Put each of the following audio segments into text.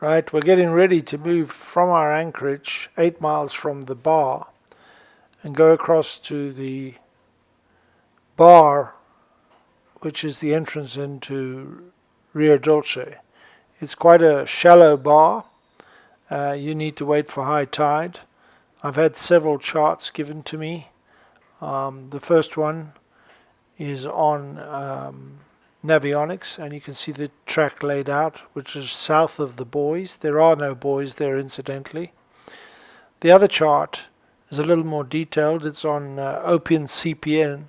Right, we're getting ready to move from our anchorage 8 miles from the bar and go across to the bar, which is the entrance into Rio Dulce. It's quite a shallow bar. You need to wait for high tide. I've had several charts given to me. The first one is on Navionics, and you can see the track laid out, which is south of the buoys. There are no buoys there, incidentally. The other chart is a little more detailed. It's on Opian CPN,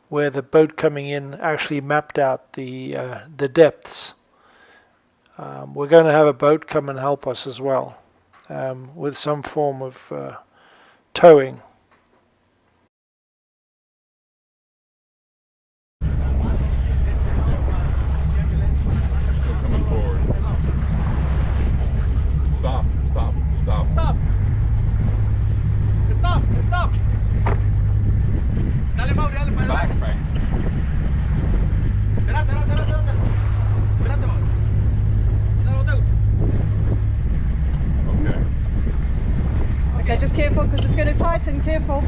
where the boat coming in actually mapped out the depths. We're going to have a boat come and help us as well, with some form of towing. Stop. Dale, Mauri, dale para adelante. Espérate, Mauri. Okay, just careful because it's going to tighten, careful.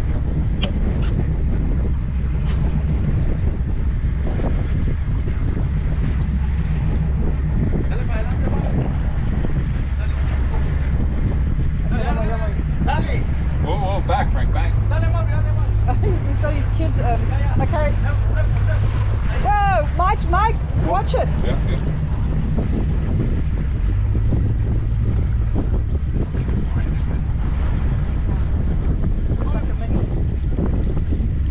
Dale para adelante, Mauri. Dale. Whoa, back, Frank, back. Dale, Mauri. He's got his kid. Okay. Whoa, Mike, watch it. Yeah.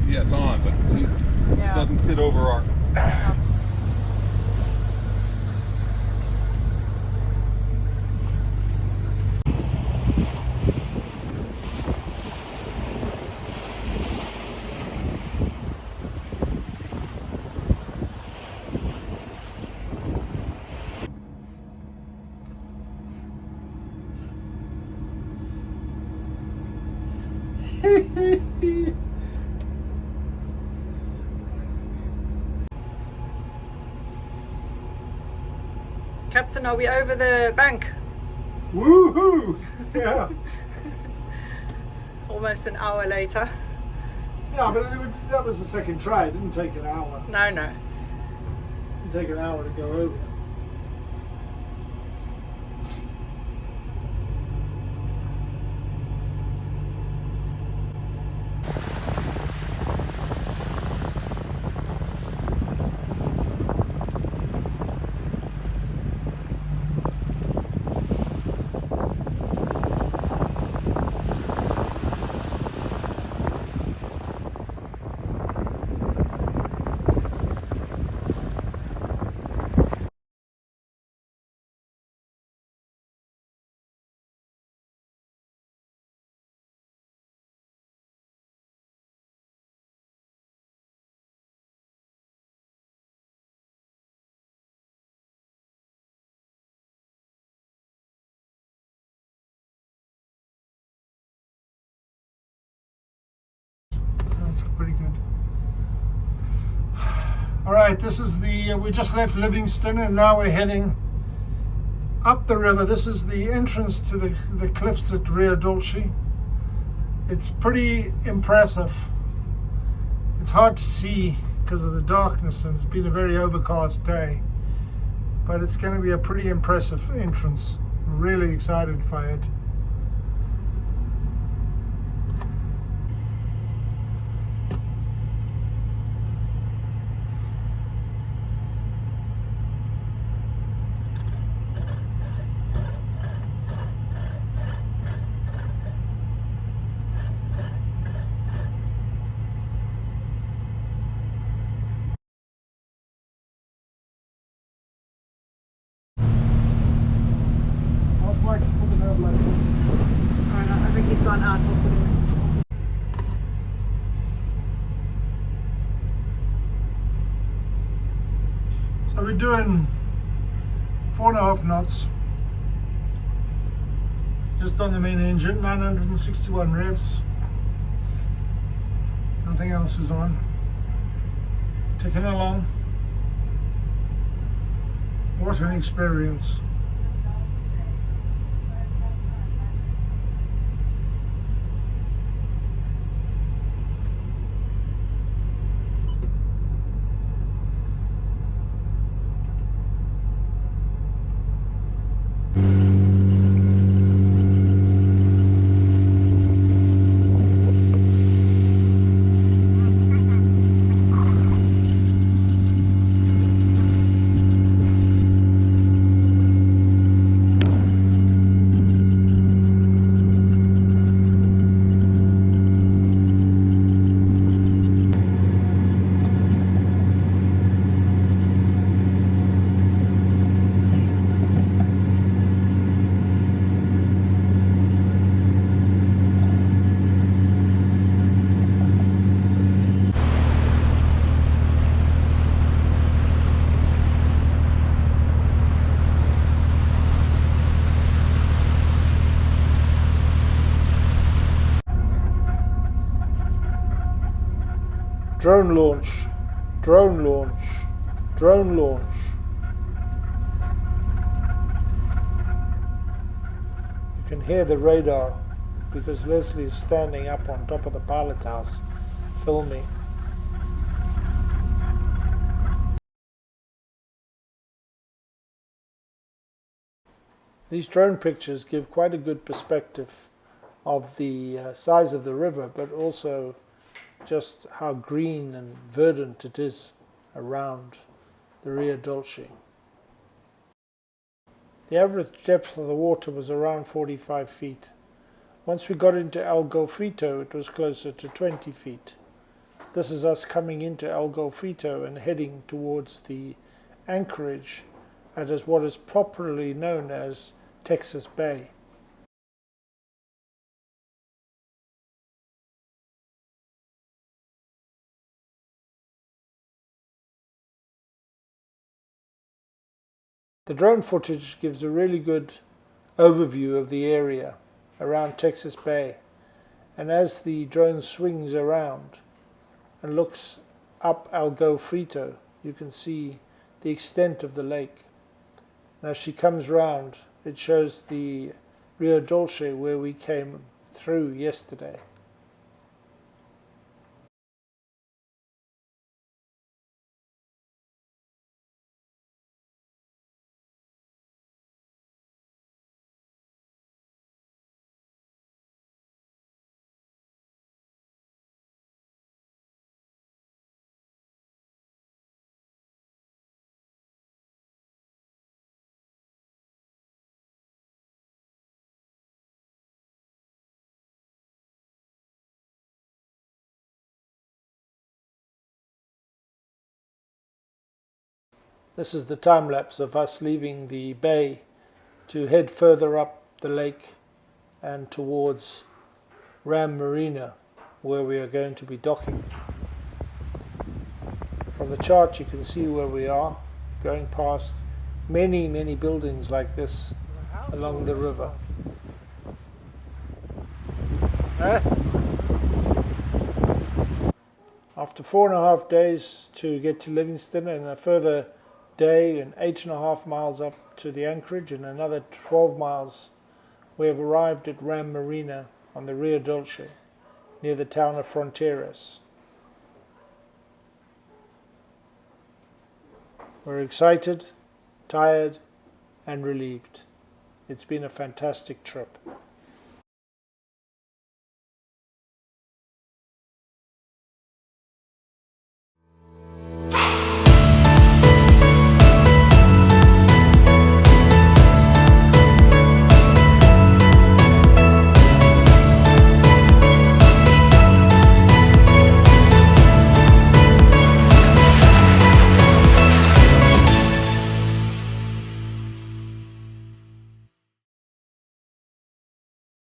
Yeah, it's on, but it doesn't fit over our... Captain, are we over the bank? Woohoo! Yeah. Almost an hour later. Yeah, but that was the second try. It didn't take an hour. No. It didn't take an hour to go over. That's pretty good. All right, this is we just left Livingston and now we're heading up the river. This is the entrance to the cliffs at Rio Dulce. It's pretty impressive. It's hard to see because of the darkness and it's been a very overcast day, but it's going to be a pretty impressive entrance. I'm really excited by it. Mike to put the headlights on. Alright, I think he's gone out. I'll put him in. So we're doing 4.5 knots. Just on the main engine, 961 revs. Nothing else is on. Ticking along. What an experience. Drone launch, drone launch, drone launch. You can hear the radar because Leslie is standing up on top of the pilot house filming. These drone pictures give quite a good perspective of the size of the river, but also just how green and verdant it is around the Rio Dulce. The average depth of the water was around 45 feet. Once we got into El Golfito, it was closer to 20 feet. This is us coming into El Golfito and heading towards the anchorage at what is properly known as Texas Bay. The drone footage gives a really good overview of the area around Texas Bay, and as the drone swings around and looks up El Golfito, you can see the extent of the lake. And as she comes round, it shows the Rio Dulce where we came through yesterday. This is the time lapse of us leaving the bay to head further up the lake and towards Ram Marina, where we are going to be docking. From the chart you can see where we are, going past many buildings like this along the river. After 4.5 days to get to Livingston and a further day and 8.5 miles up to the anchorage and another 12 miles, we have arrived at Ram Marina on the Rio Dulce near the town of Fronteras. We're excited, tired and relieved. It's been a fantastic trip.